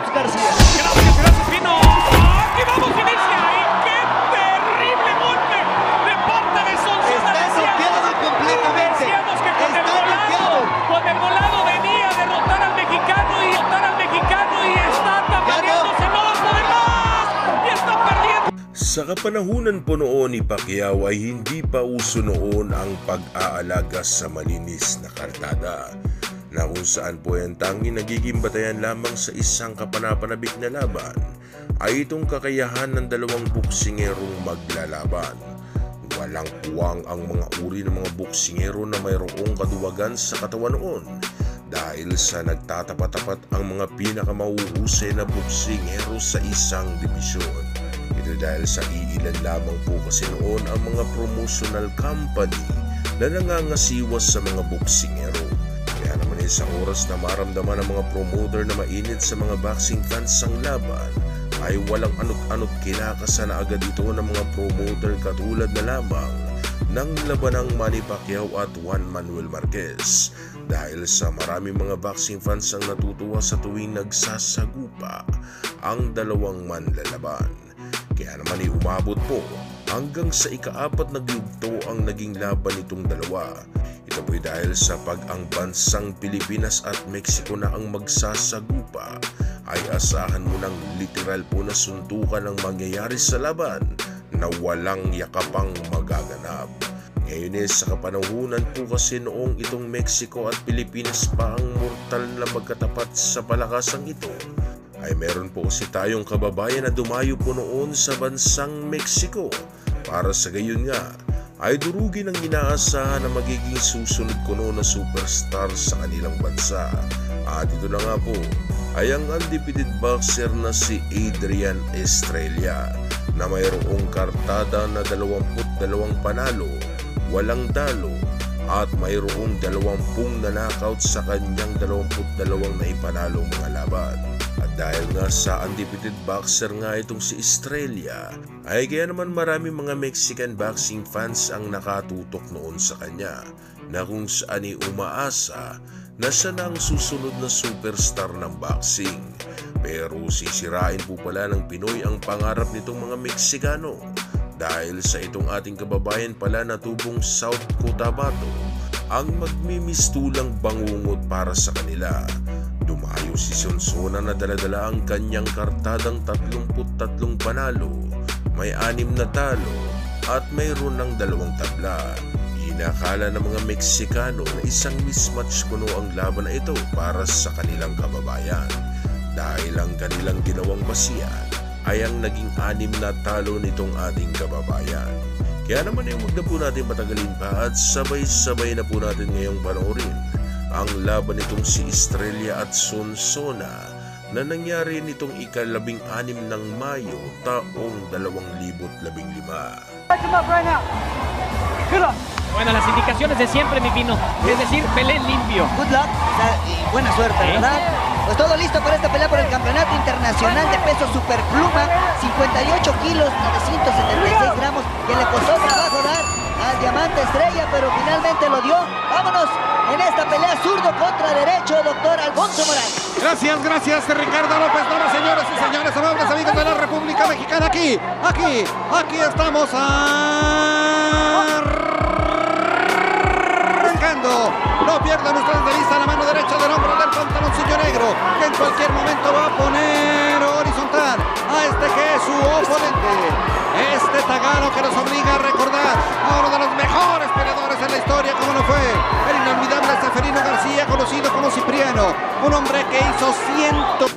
García. Gracias, Pino. ¡Aquí vamos, inicia! ¡Y qué terrible golpe de parte de Sonso! Está noqueado completamente. Decíamos que con el volado venía a derrotar al mexicano y está tambaleándose más, no de más, y está perdiendo. Sa kapanahunan po noon ni Pacquiao ay hindi pa uso noon ang pag-aalaga sa malinis na kartada, na kung saan po ang tanging nagiging batayan lamang sa isang kapanapanabik na laban ay itong kakayahan ng dalawang boksingerong maglalaban. Walang puwang ang mga uri ng mga boksingero na mayroong kaduwagan sa katawan noon, dahil sa nagtatapat-tapat ang mga pinakamahuhusay na boksingero sa isang dibisyon. Ito dahil sa iilan lamang po kasi noon ang mga promotional company na nangangasiwas sa mga boksingero. Kaya naman sa oras na maramdaman ng mga promoter na mainit sa mga boxing fans ang laban, ay walang anot-anot kinakasan na agad ito ng mga promoter, katulad na lamang ng labanang Manny Pacquiao at Juan Manuel Marquez, dahil sa maraming mga boxing fans ang natutuwa sa tuwing nagsasagupa ang dalawang manlalaban. Kaya naman ay umabot po hanggang sa ika-4 na yugto ang naging laban nitong dalawa. Ito po'y dahil sa pag ang bansang Pilipinas at Mexico na ang magsasagupa, ay asahan mo ng literal po na suntukan ang mangyayari sa laban na walang yakapang magaganap. Ngayon sa kapanahunan po kasi noong itong Mexico at Pilipinas pa ang mortal na magkatapat sa palakasang ito, ay meron po kasi tayong kababayan na dumayo po noon sa bansang Mexico para sa gayon nga ay durugin ang inaasahan na magiging susunod kuno na superstar sa kanilang bansa. At ito na nga po ay ang undefeated boxer na si Adrian Estrella, na mayroong kartada na 22 panalo, walang talo, at mayroong 20 na knockout sa kanyang 22 na ipanalong mga laban. At dahil nga sa undefeated boxer nga itong si Estrella, ay kaya naman marami mga Mexican boxing fans ang nakatutok noon sa kanya, na kung saan ay umaasa na siya na ang susunod na superstar ng boxing. Pero sisirain po pala ng Pinoy ang pangarap nitong mga Meksikano, dahil sa itong ating kababayan pala na tubong South Cotabato ang magmimistulang bangungot para sa kanila. Dumayo si Sonso na dala-dala ang kanyang kartadang 33 panalo, may 6 na talo, at mayroon ng 2 tabla. Inakala ng mga Meksikano na isang mismatch kuno ang laban na ito para sa kanilang kababayan, dahil ang kanilang ginawang basihan ay ang naging 6 na talo nitong ating kababayan. Kaya naman ay huwag na po natin patagalin pa at sabay-sabay na po natin ngayong panoorin ang laban nitong si Estrella at Sonsona na nangyari nitong ika-15 ng Mayo taong 2015. Bueno, las indicaciones de siempre, mi Pino. Es decir, pelea limpio. Good luck y buena suerte, ¿verdad? Pues todo listo para esta pelea por el Campeonato Internacional de Peso Superpluma, 58 kilos, 976 gramos, que le costó trabajo dar al Diamante Estrella, pero finalmente lo dio. Vámonos en esta pelea zurdo contra derecho, doctor Alfonso Morales. Gracias, Ricardo López Nora, señores y señores, amables amigos de la República Mexicana. Aquí estamos arrancando. No pierdan ustedes de vista la mano derecha del hombre del pantaloncillo negro, que en cualquier momento va a poner horizontal a este que es su oponente. Este tagano que nos obliga a recordar a uno de los mejores peleadores en la historia, como lo fue el inolvidable Seferino García, conocido como Cipriano, un hombre que hizo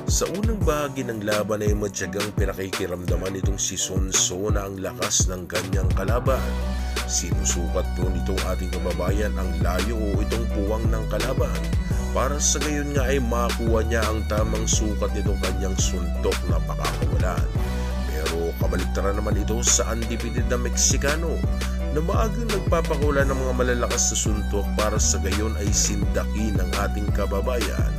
Sa unang bahagi ng laban ay matyagang pinakikiramdaman itong si Sonso na ang lakas ng kanyang kalaban. Sinusukat po nitong ating kababayan ang layo o itong puwang ng kalaban, para sa gayon nga ay makuha niya ang tamang sukat nitong kanyang suntok na pakakawalan. Pero kabaliktaran naman ito sa undefeated na Meksikano, na maagang nagpapakula ng mga malalakas na suntok para sa gayon ay sindaki ng ating kababayan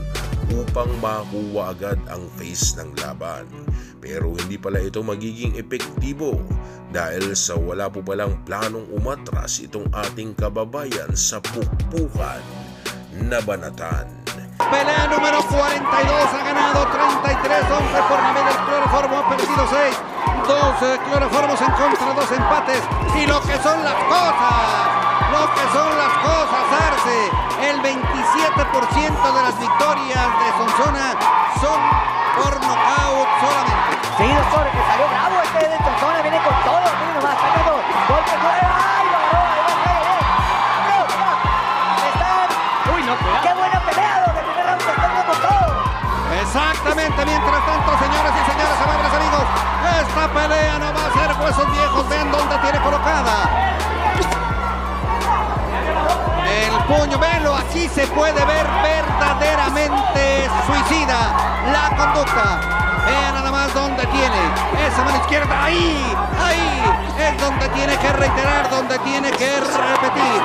upang makuha agad ang face ng laban. Pero hindi pala ito magiging epektibo dahil sa wala po palang planong umatras itong ating kababayan sa pukpukan na banatan. Pelea número 42, ha ganado 33 no perdido 6. 2 cloroformos en contra, 2 empates. Y lo que son las cosas, Arce. El 27% de las victorias de Sonsona son por nocaut solamente. Sí, doctor, que salió bravo este de Sonsona, viene con todo, miren nomás, sacando golpe, ¡ay, lo agarró! Uy, no, cuidado. ¡Qué buena pelea, don! El primer round se está dando todo. Exactamente, mientras tanto, señoras y señores, amables amigos, esta pelea no va a ser huesos viejos. Vean dónde tiene colocada el puño. Velo, aquí se puede ver verdaderamente suicida la conducta. Vean nada más dónde tiene esa mano izquierda. Ahí es donde tiene que reiterar, donde tiene que repetir.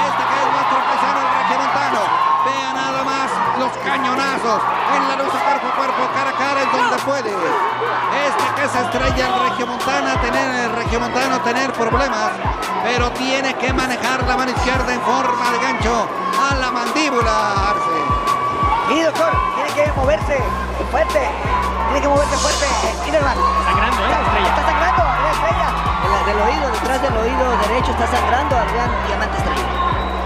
Este que es nuestro paisano, el regiomontano. Vean nada más los cañonazos en la lucha cuerpo a cuerpo, cara a cara, es donde puede. Este que se estrella el regiomontano tener problemas, pero tiene que manejar la mano izquierda en forma de gancho a la mandíbula, Arce. Sí, doctor, tiene que moverse fuerte. Inerman. Está sangrando, Estrella. Está sangrando, Adrián Estrella. Del oído, detrás del oído derecho está sangrando Adrián Diamante Estrella.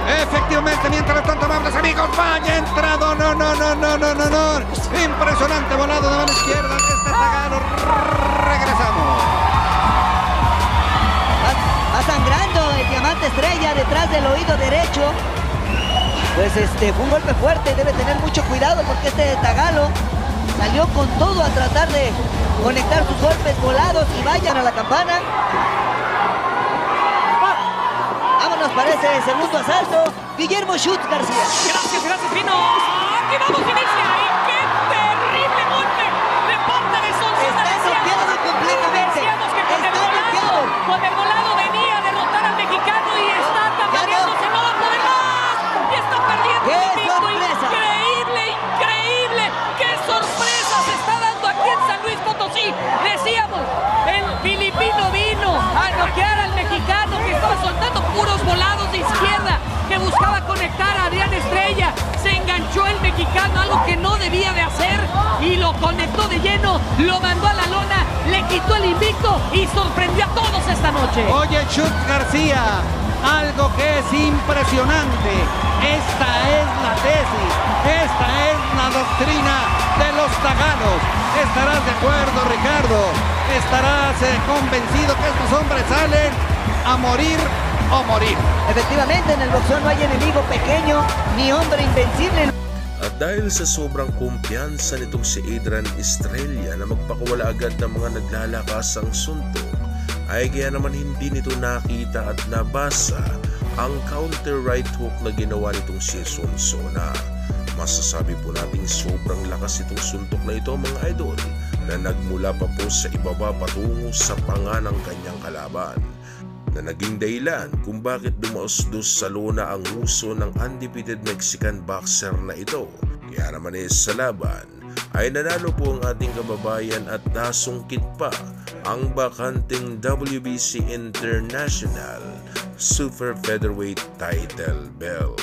Efectivamente, mientras tanto, amables amigos, vaya entrado, no. Impresionante volado de mano izquierda de este tagalo. Regresamos. Va sangrando el Diamante Estrella detrás del oído derecho. Pues fue un golpe fuerte, debe tener mucho cuidado porque este tagalo salió con todo a tratar de conectar sus golpes volados y vayan a la campana. Vámonos para ese segundo asalto. Guillermo Schutz García. Gracias, Vino. Aquí vamos, inicia. Y qué terrible golpe de parte de Sonsona. Está noqueado completamente. Decíamos que con el volado venía a derrotar al mexicano y está tambaleándose, no va a poder más. Y está perdiendo ¡Qué el invicto. sorpresa! Increíble. ¡Qué sorpresa se está dando aquí en San Luis Potosí! Decíamos, el filipino vino a noquear al mexicano que estaba soltando puros volados de izquierda, que buscaba conectar a Adrián Estrella. Se enganchó el mexicano, algo que no debía de hacer, y lo conectó de lleno, lo mandó a la lona, le quitó el invicto y sorprendió a todos esta noche. Oye, Schutz García, algo que es impresionante. Esta es la tesis, esta es la doctrina de los tagalos. ¿Estarás de acuerdo, Ricardo? ¿Estarás convencido que estos hombres salen a morir o morir? Efectivamente, en el boxeo no hay enemigo pequeño ni hombre invencible. At dahil sa sobrang kumpiyansa nitong si Adrian Estrella na magpakawala agad ng mga naglalakasang suntok, ay kaya naman hindi nito nakita at nabasa ang counter right hook na ginawa nitong si Sonsona. Masasabi po nating sobrang lakas itong suntok na ito, mga idol, na nagmula pa po sa ibaba patungo sa panga ng kanyang kalaban, na naging dahilan kung bakit dumaos-dos sa lona ang uso ng undefeated Mexican boxer na ito. Kaya naman sa laban ay nanalo po ang ating kababayan at nasungkit pa ang bakanting WBC International Super Featherweight title belt.